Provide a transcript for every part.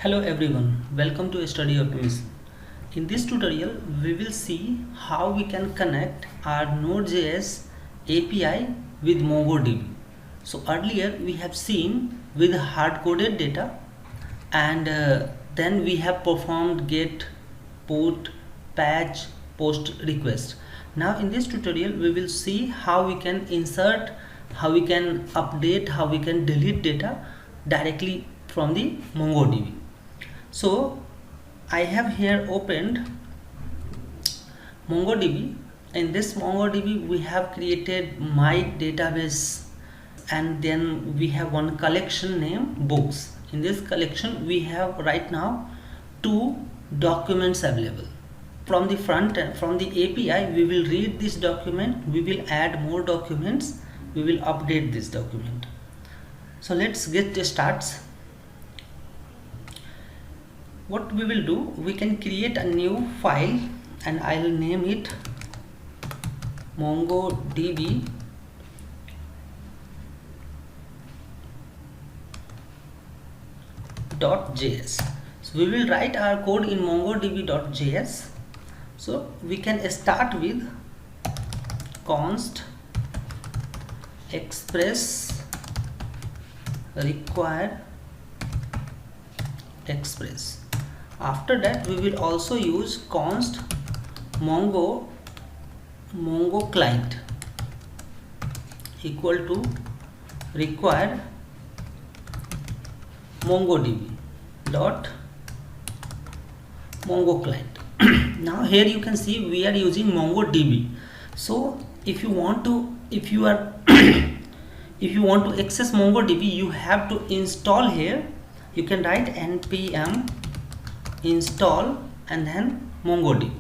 Hello everyone, welcome to Study Automation. In this tutorial, we will see how we can connect our NodeJS API with MongoDB. So earlier we have seen with hard-coded data and then we have performed get, put, patch, post request. Now in this tutorial we will see how we can insert, how we can update, how we can delete data directly from the MongoDB. So I have here opened MongoDB. In this MongoDB we have created my database and then we have one collection named books. In this collection we have right now 2 documents available. From the front end, from the API, we will read this document, we will add more documents, we will update this document. So let's get started. What we will do, we can create a new file and I will name it mongodb.js. So we will write our code in mongodb.js. So we can start with const express require express. After that we will also use const mongo client equal to require mongodb dot mongo client. Now here you can see we are using mongodb. So if you want to if you want to access mongodb, you have to install here. You can write npm install and then mongodb.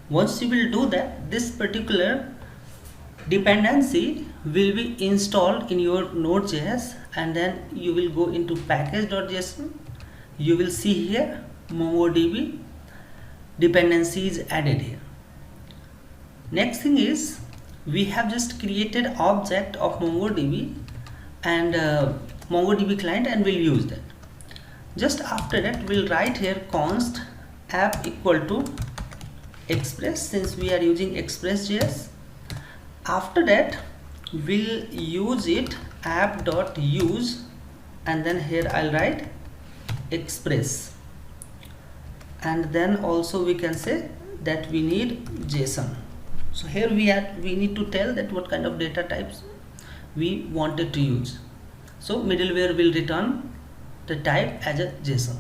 Once you will do that, this particular dependency will be installed in your Node.js and then you will go into package.json. You will see here mongodb dependency is added here. Next thing is we have just created object of mongodb and mongodb client and we'll use that. Just after that we'll write here const app equal to express, since we are using express.js. After that we'll use it app.use and then here I'll write express, and then also we can say that we need JSON. So here we need to tell that what kind of data types we wanted to use. So middleware will return the type as a JSON.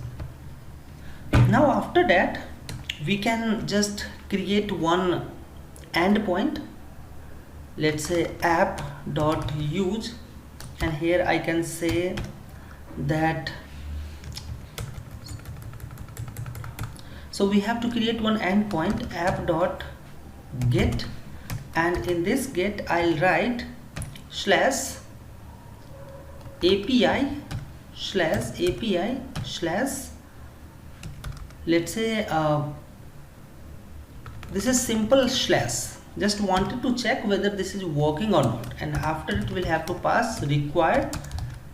Now after that we can just create one endpoint. Let's say app.use, and here I can say that, so we have to create one endpoint app.get, and in this get I'll write /API let's say this is simple slash, just wanted to check whether this is working or not, and after it we'll have to pass required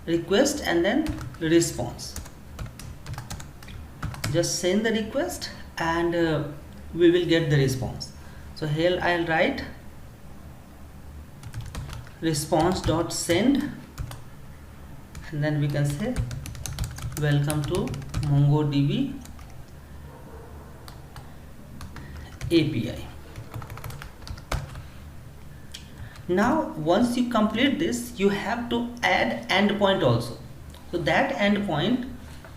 request and then response. Just send the request and we will get the response. So here I'll write response.send and then we can say welcome to MongoDB API. Now once you complete this, you have to add endpoint also. So that endpoint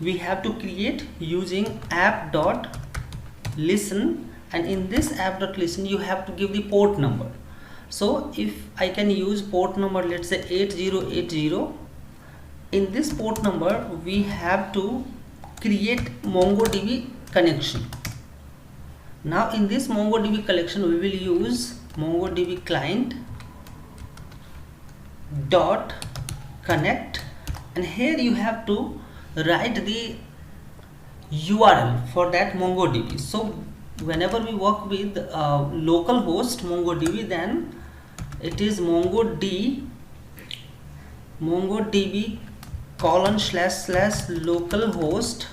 we have to create using app.listen, and in this app.listen you have to give the port number. So if I can use port number, let's say 8080, in this port number we have to create MongoDB connection. Now in this MongoDB collection we will use MongoDB client dot connect, and here you have to write the URL for that MongoDB. So whenever we work with localhost MongoDB, then it is mongodb :// localhost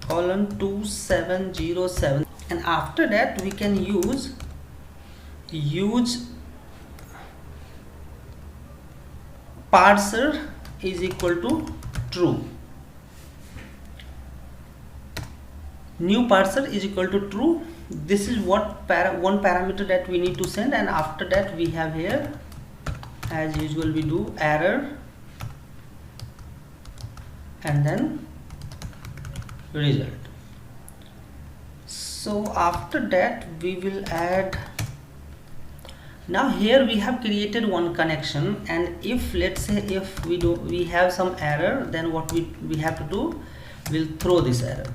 colon 2707, and after that we can use parser is equal to true. New parser is equal to true. This is what one parameter that we need to send, and after that we have here, as usual, we do error and then result. So after that we will add, now here we have created one connection, and if let's say if we have some error, then what we have to do, we'll throw this error.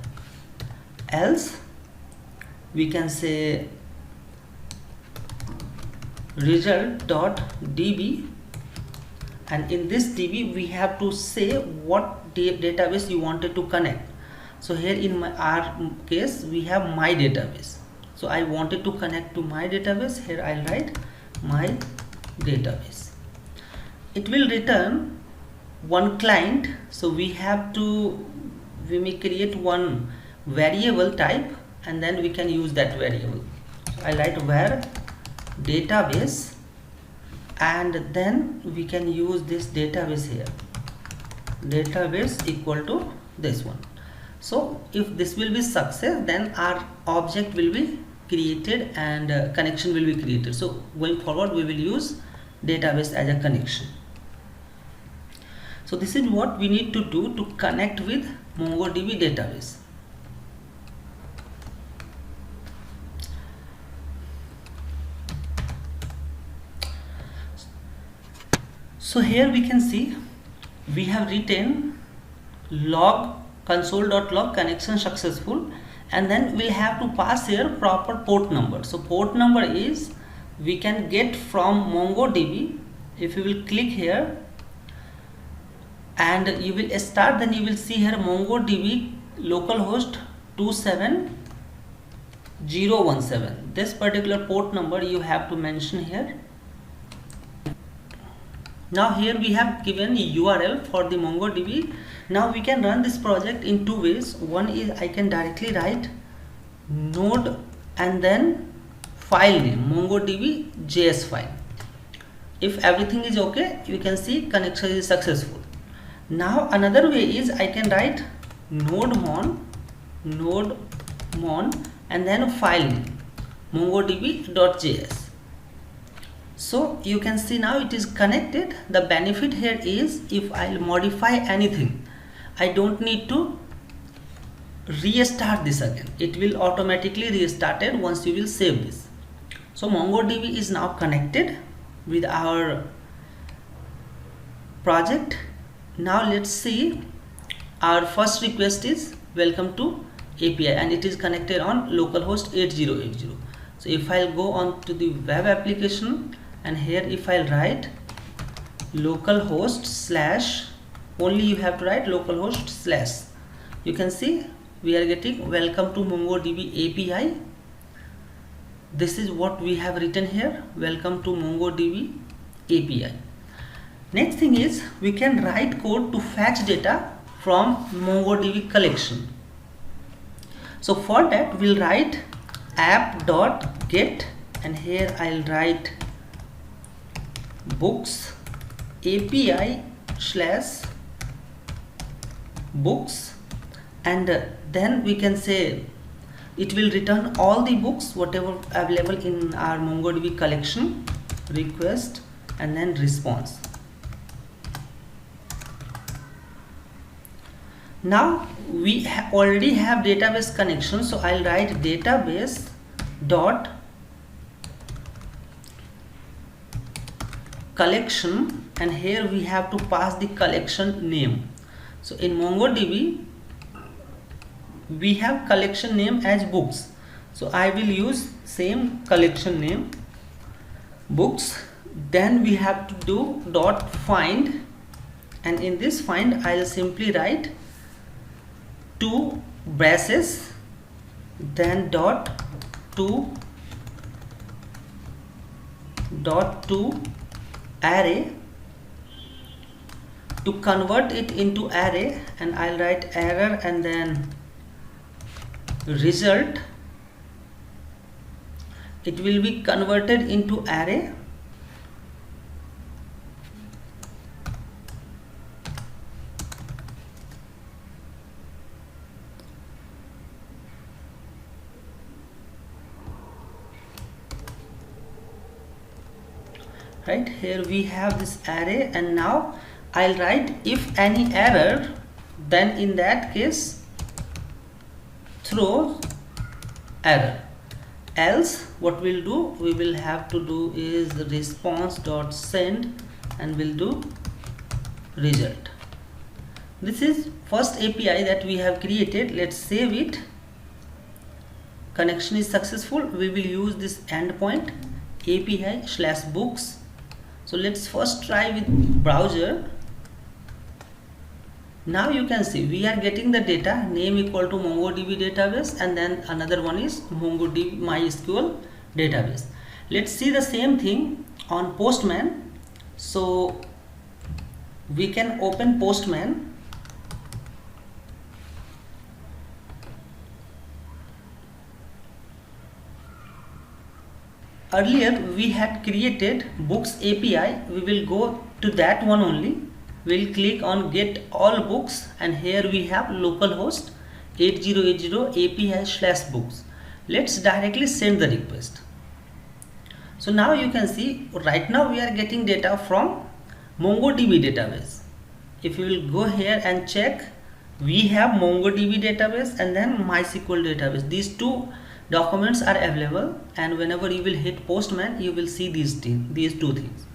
Else we can say result.db, and in this db we have to say what database you wanted to connect. So here in our case we have my database, so I wanted to connect to my database. Here I'll write my database. It will return one client, so we may create one variable type, and then we can use that variable. So I write var database, and then we can use this database here, database equal to this one. So if this will be success, then our object will be created and connection will be created. So going forward we will use database as a connection. So this is what we need to do to connect with MongoDB database. So here we can see we have written log console.log connection successful, and then we'll have to pass here proper port number. So port number is we can get from MongoDB. If you will click here and you will start, then you will see here MongoDB localhost 27017. This particular port number you have to mention here. Now here we have given a URL for the MongoDB. Now we can run this project in two ways. One is I can directly write node and then file name MongoDB JS file. If everything is okay, you can see connection is successful. Now another way is I can write nodemon and then file name mongodb.js. So you can see now it is connected. The benefit here is if I'll modify anything, I don't need to restart this again. It will automatically restarted once you will save this. So MongoDB is now connected with our project. Now let's see, our first request is welcome to API, and it is connected on localhost 8080. So if I'll go on to the web application, and here if I'll write localhost slash, only you have to write localhost slash, you can see we are getting welcome to MongoDB API. This is what we have written here, welcome to MongoDB API. Next thing is we can write code to fetch data from MongoDB collection. So for that we'll write app.get, and here I'll write books API slash books, and then we can say it will return all the books whatever available in our MongoDB collection, request and then response. Now we already have database connection, so I'll write database dot collection, and here we have to pass the collection name. So in MongoDB we have collection name as books, so I will use same collection name books. Then we have to do dot find, and in this find I'll simply write two braces, then dot to array to convert it into array, and I'll write error and then result, it will be converted into array. Right, here we have this array, and now I'll write if any error, then in that case throw error. Else what we'll do, we will have to do is response.send and we'll do result. This is first API that we have created. Let's save it. Connection is successful. We will use this endpoint API/books. So let's first try with browser. Now you can see we are getting the data, name equal to MongoDB database, and then another one is MongoDB MySQL database. Let's see the same thing on Postman. So we can open Postman. Earlier we had created books API. We will go to that one only. We'll click on get all books, and here we have localhost 8080 API/books. Let's directly send the request. So now you can see right now we are getting data from MongoDB database. If you will go here and check, we have MongoDB database and then MySQL database. These two documents are available, and whenever you will hit Postman, you will see these two things.